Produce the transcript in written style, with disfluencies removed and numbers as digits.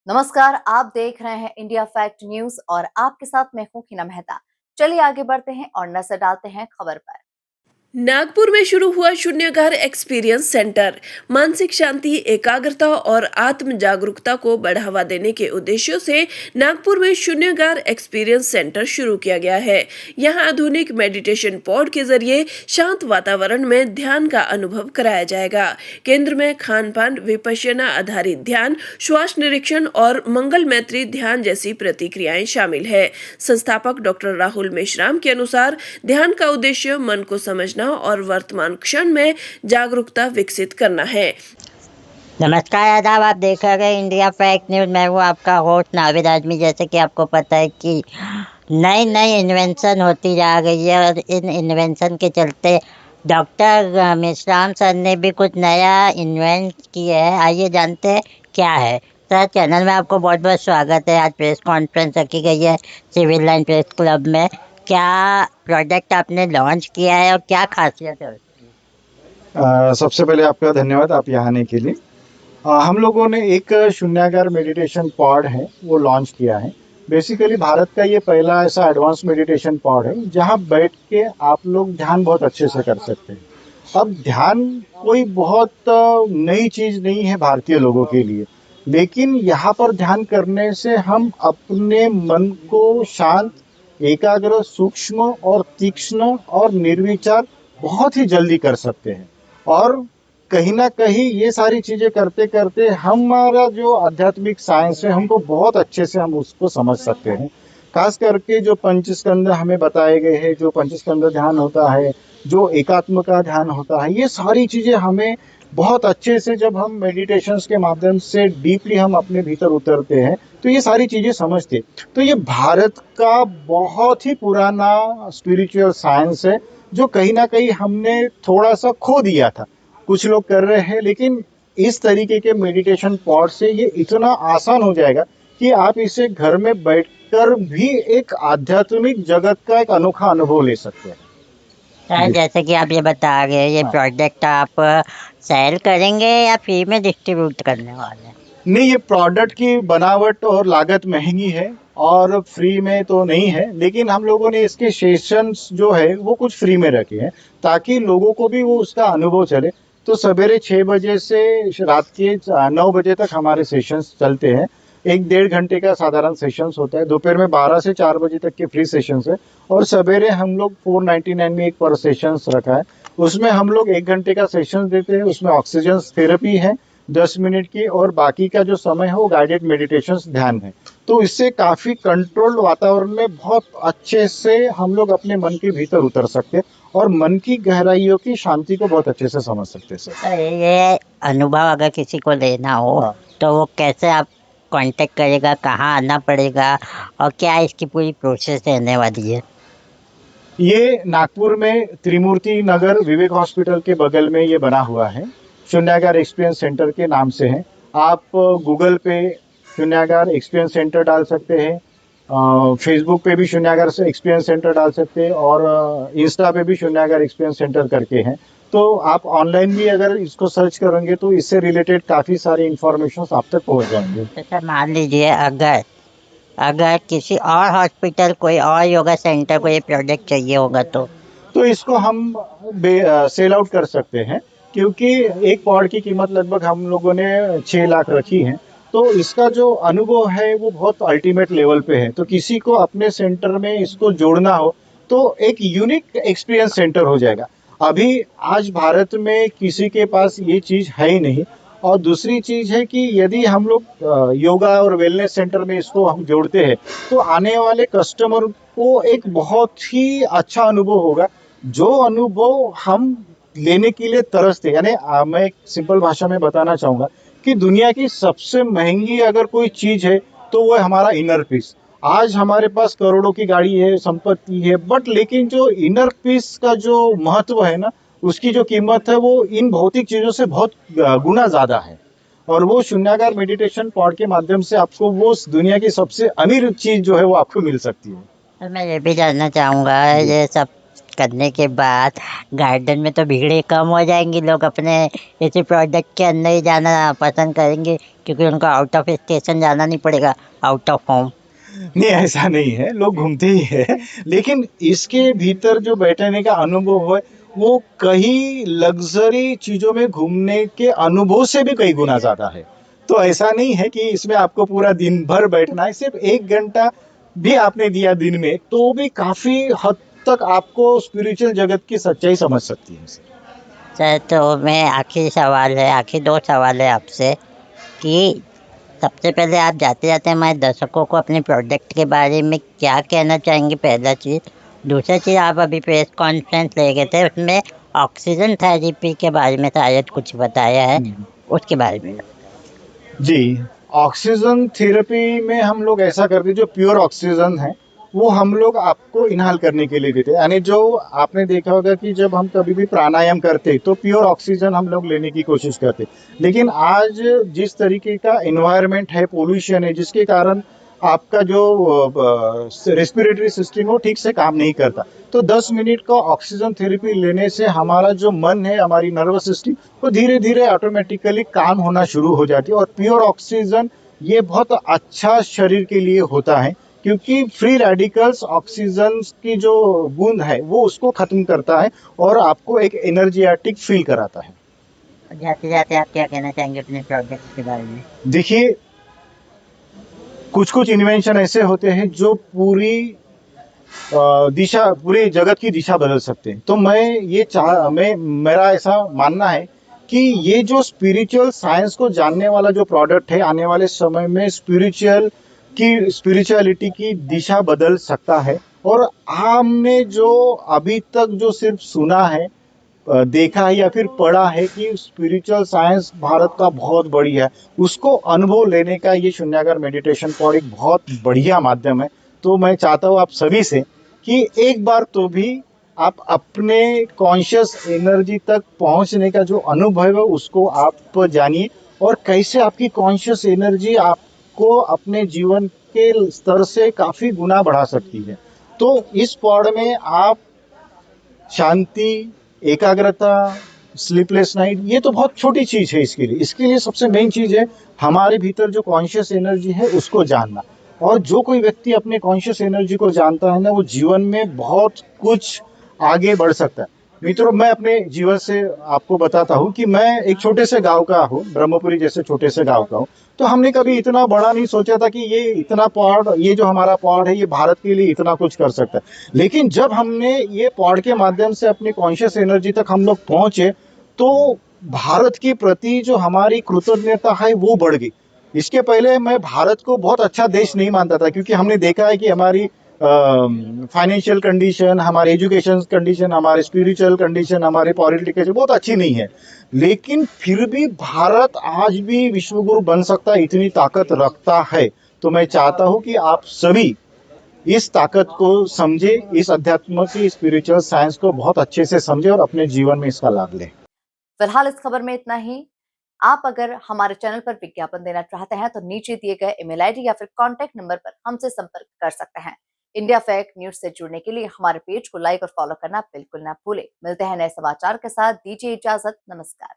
नमस्कार, आप देख रहे हैं इंडिया फैक्ट न्यूज और आपके साथ मैं हूं हिना मेहता। चलिए आगे बढ़ते हैं और नजर डालते हैं खबर पर। नागपुर में शुरू हुआ शून्यघर एक्सपीरियंस सेंटर मानसिक शांति, एकाग्रता और आत्म जागरूकता को बढ़ावा देने के उद्देश्यों से नागपुर में शून्यघर एक्सपीरियंस सेंटर शुरू किया गया है। यहां आधुनिक मेडिटेशन पॉड के जरिए शांत वातावरण में ध्यान का अनुभव कराया जाएगा। केंद्र में खान पान, विपश्यना आधारित ध्यान, श्वास निरीक्षण और मंगल मैत्री ध्यान जैसी प्रतिक्रियाएं शामिल है। संस्थापक डॉक्टर राहुल मेश्राम के अनुसार ध्यान का उद्देश्य मन को समझना और वर्तमान क्षण में जागरूकता विकसित करना है। नमस्कार, आदाब। आप देख रहे हैं इंडिया फैक्ट न्यूज। मैं हूँ आपका होस्ट नाविद आजमी। जैसे कि आपको पता है कि नई नई इन्वेंशन होती जा रही है और इन इन्वेंशन के चलते डॉक्टर मेश्राम सर ने भी कुछ नया इन्वेंट किया है। आइए जानते हैं क्या है। सर, चैनल में आपको बहुत बहुत स्वागत है। आज प्रेस कॉन्फ्रेंस रखी गई है सिविल लाइन प्रेस क्लब में। क्या प्रोडक्ट आपने लॉन्च किया है और क्या खासियत है उसकी? सबसे पहले आपका धन्यवाद आप यहाँ आने के लिए। हम लोगों ने एक शून्यागार मेडिटेशन पॉड है वो लॉन्च किया है। बेसिकली भारत का ये पहला ऐसा एडवांस मेडिटेशन पॉड है जहाँ बैठ के आप लोग ध्यान बहुत अच्छे से कर सकते हैं। अब ध्यान कोई बहुत नई चीज़ नहीं है भारतीय लोगों के लिए, लेकिन यहाँ पर ध्यान करने से हम अपने मन को शांत, एकाग्र, सूक्ष्म और तीक्ष्ण और निर्विचार बहुत ही जल्दी कर सकते हैं। और कहीं ना कहीं ये सारी चीज़ें करते करते हमारा जो आध्यात्मिक साइंस है हमको बहुत अच्छे से हम उसको समझ सकते हैं। खास करके जो पंचस्कंद हमें बताए गए हैं, जो पंचस्कंद ध्यान होता है, जो एकात्म का ध्यान होता है, ये सारी चीज़ें हमें बहुत अच्छे से जब हम मेडिटेशंस के माध्यम से डीपली हम अपने भीतर उतरते हैं तो ये सारी चीज़ें समझते। तो ये भारत का बहुत ही पुराना स्पिरिचुअल साइंस है जो कहीं ना कहीं हमने थोड़ा सा खो दिया था। कुछ लोग कर रहे हैं, लेकिन इस तरीके के मेडिटेशन पॉड से ये इतना आसान हो जाएगा कि आप इसे घर में बैठकर भी एक आध्यात्मिक जगत का एक अनोखा अनुभव ले सकते हैं। सर, जैसे कि आप ये बता रहे हैं, ये प्रोडक्ट आप सेल करेंगे या फ्री में डिस्ट्रीब्यूट करने वाले हैं? नहीं, ये प्रोडक्ट की बनावट और लागत महंगी है और फ्री में तो नहीं है, लेकिन हम लोगों ने इसके सेशंस जो है वो कुछ फ्री में रखे हैं ताकि लोगों को भी वो उसका अनुभव चले। तो सवेरे 6 बजे से रात के 9 बजे तक हमारे सेशंस चलते हैं। 1-1.5 घंटे का साधारण सेशंस होता है। दोपहर में 12 से 4 बजे तक के फ्री सेशंस है और सवेरे हम लोग 499 में एक पर सेशंस रखा है। उसमें हम लोग 1 घंटे का सेशन देते हैं। उसमें ऑक्सीजन थेरेपी है 10 मिनट की और बाकी का जो समय है वो गाइडेड मेडिटेशन ध्यान है। तो इससे काफ़ी कंट्रोल्ड वातावरण में बहुत अच्छे से हम लोग अपने मन के भीतर उतर सकते हैं और मन की गहराइयों की शांति को बहुत अच्छे से समझ सकते हैं। सर, ये अनुभव अगर किसी को लेना हो तो वो कैसे आप कांटेक्ट करेगा, कहाँ आना पड़ेगा और क्या इसकी पूरी प्रोसेस रहने वाली है? ये नागपुर में त्रिमूर्ति नगर विवेक हॉस्पिटल के बगल में ये बना हुआ है। शून्यागार एक्सपीरियंस सेंटर के नाम से है। आप गूगल पे शून्यागार एक्सपीरियंस सेंटर डाल सकते हैं, फेसबुक पे भी शून्यागार से एक्सपीरियंस सेंटर डाल सकते हैं और इंस्टा पे भी शून्यागार एक्सपीरियंस सेंटर करके हैं। तो आप ऑनलाइन भी अगर इसको सर्च करेंगे तो इससे रिलेटेड काफ़ी सारी इंफॉर्मेशन आप तक पहुँच जाएंगे। तो सर, मान लीजिए अगर अगर किसी और हॉस्पिटल, कोई और योगा सेंटर को ये प्रोडक्ट चाहिए होगा तो इसको हम सेल आउट कर सकते हैं, क्योंकि एक पॉड की कीमत लगभग हम लोगों ने 6 लाख रखी है। तो इसका जो अनुभव है वो बहुत अल्टीमेट लेवल पे है। तो किसी को अपने सेंटर में इसको जोड़ना हो तो एक यूनिक एक्सपीरियंस सेंटर हो जाएगा। अभी आज भारत में किसी के पास ये चीज़ है ही नहीं। और दूसरी चीज़ है कि यदि हम लोग योगा और वेलनेस सेंटर में इसको हम जोड़ते हैं तो आने वाले कस्टमर को एक बहुत ही अच्छा अनुभव होगा, जो अनुभव हम लेने के लिए तरसते। यानी मैं एक सिंपल भाषा में बताना चाहूँगा कि दुनिया की सबसे महंगी अगर कोई चीज़ है तो वो है हमारा इनर पीस। आज हमारे पास करोड़ों की गाड़ी है, संपत्ति है, बट लेकिन जो इनर पीस का जो महत्व है ना, उसकी जो कीमत है वो इन भौतिक चीज़ों से बहुत गुना ज़्यादा है। और वो शून्यागार मेडिटेशन पॉड के माध्यम से आपको वो दुनिया की सबसे अमीर चीज़ जो है वो आपको मिल सकती है। सर, मैं ये भी जानना चाहूँगा, ये सब करने के बाद गार्डन में तो भीड़ें कम हो जाएंगी, लोग अपने इसी प्रोडक्ट के अंदर ही जाना पसंद करेंगे क्योंकि उनको आउट ऑफ स्टेशन जाना नहीं पड़ेगा, आउट ऑफ होम। नहीं, ऐसा नहीं है, लोग घूमते ही है, लेकिन इसके भीतर जो बैठने का अनुभव है वो कई लग्जरी चीजों में घूमने के अनुभव से भी कई गुना ज्यादा है। तो ऐसा नहीं है कि इसमें आपको पूरा दिन भर बैठना है, सिर्फ 1 घंटा भी आपने दिया दिन में तो भी काफी हद तक आपको स्पिरिचुअल जगत की सच्चाई समझ सकती है। सर तो मैं आखिरी 2 सवाल है आपसे कि सबसे पहले आप जाते जाते हमारे दर्शकों को अपने प्रोडक्ट के बारे में क्या कहना चाहेंगे, पहला चीज़। दूसरा चीज़, आप अभी प्रेस कॉन्फ्रेंस ले गए थे, उसमें ऑक्सीजन थेरेपी के बारे में शायद कुछ बताया है, उसके बारे में। जी, ऑक्सीजन थेरेपी में हम लोग ऐसा करते हैं, जो प्योर ऑक्सीजन है वो हम लोग आपको इनहाल करने के लिए देते हैं। यानी जो आपने देखा होगा कि जब हम कभी भी प्राणायाम करते तो प्योर ऑक्सीजन हम लोग लेने की कोशिश करते, लेकिन आज जिस तरीके का एनवायरनमेंट है, पोल्यूशन है, जिसके कारण आपका जो रेस्पिरेटरी सिस्टम वो ठीक से काम नहीं करता, तो 10 मिनट का ऑक्सीजन थेरेपी लेने से हमारा जो मन है, हमारी नर्वस सिस्टम वो धीरे धीरे ऑटोमेटिकली काम होना शुरू हो जाती है। और प्योर ऑक्सीजन ये बहुत अच्छा शरीर के लिए होता है, क्योंकि फ्री रेडिकल्स ऑक्सीजन की जो बूंद है वो उसको खत्म करता है और आपको एक एनर्जेटिक फील कराता है। जाते जाते आप क्या कहना चाहेंगे अपने प्रोडक्ट के बारे में? देखिए, कुछ कुछ इन्वेंशन ऐसे होते हैं जो पूरी जगत की दिशा बदल सकते हैं। तो मेरा ऐसा मानना है कि ये जो स्पिरिचुअल साइंस को जानने वाला जो प्रोडक्ट है, आने वाले समय में स्पिरिचुअलिटी की दिशा बदल सकता है। और हमने जो अभी तक जो सिर्फ सुना है, देखा है या फिर पढ़ा है कि स्पिरिचुअल साइंस भारत का बहुत बढ़िया है, उसको अनुभव लेने का ये शून्यागार मेडिटेशन पॉड एक बहुत बढ़िया माध्यम है। तो मैं चाहता हूँ आप सभी से कि एक बार तो भी आप अपने कॉन्शियस एनर्जी तक पहुंचने का जो अनुभव है उसको आप जानिए, और कैसे आपकी कॉन्शियस एनर्जी आपको अपने जीवन के स्तर से काफी गुना बढ़ा सकती है। तो इस पॉड में आप शांति, एकाग्रता, स्लीपलेस नाइट, ये तो बहुत छोटी चीज है। इसके लिए सबसे मेन चीज है हमारे भीतर जो कॉन्शियस एनर्जी है उसको जानना। और जो कोई व्यक्ति अपने कॉन्शियस एनर्जी को जानता है ना, वो जीवन में बहुत कुछ आगे बढ़ सकता है। मित्रों, मैं अपने जीवन से आपको बताता हूँ कि मैं एक छोटे से गांव का हूँ, ब्रह्मपुरी जैसे छोटे से गांव का हूँ। तो हमने कभी इतना बड़ा नहीं सोचा था कि ये जो हमारा पॉड है ये भारत के लिए इतना कुछ कर सकता है। लेकिन जब हमने ये पॉड के माध्यम से अपनी कॉन्शियस एनर्जी तक हम लोग पहुंचे, तो भारत के प्रति जो हमारी कृतज्ञता है वो बढ़ गई। इसके पहले मैं भारत को बहुत अच्छा देश नहीं मानता था, क्योंकि हमने देखा है कि हमारी फाइनेंशियल कंडीशन, हमारी एजुकेशन कंडीशन, हमारी स्पिरिचुअल कंडीशन, हमारी पॉलिटिकल बहुत अच्छी नहीं है। लेकिन फिर भी भारत आज भी विश्वगुरु बन सकता है, इतनी ताकत रखता है। तो मैं चाहता हूं कि आप सभी इस ताकत को समझे, इस अध्यात्म की स्पिरिचुअल साइंस को बहुत अच्छे से समझे और अपने जीवन में इसका लाभ लें। फिलहाल इस खबर में इतना ही। आप अगर हमारे चैनल पर विज्ञापन देना चाहते हैं तो नीचे दिए गए ईमेल आईडी या फिर कॉन्टैक्ट नंबर पर हमसे संपर्क कर सकते हैं। इंडिया फैक्ट न्यूज से जुड़ने के लिए हमारे पेज को लाइक और फॉलो करना बिल्कुल ना भूलें। मिलते हैं नए समाचार के साथ, दीजिए इजाजत, नमस्कार।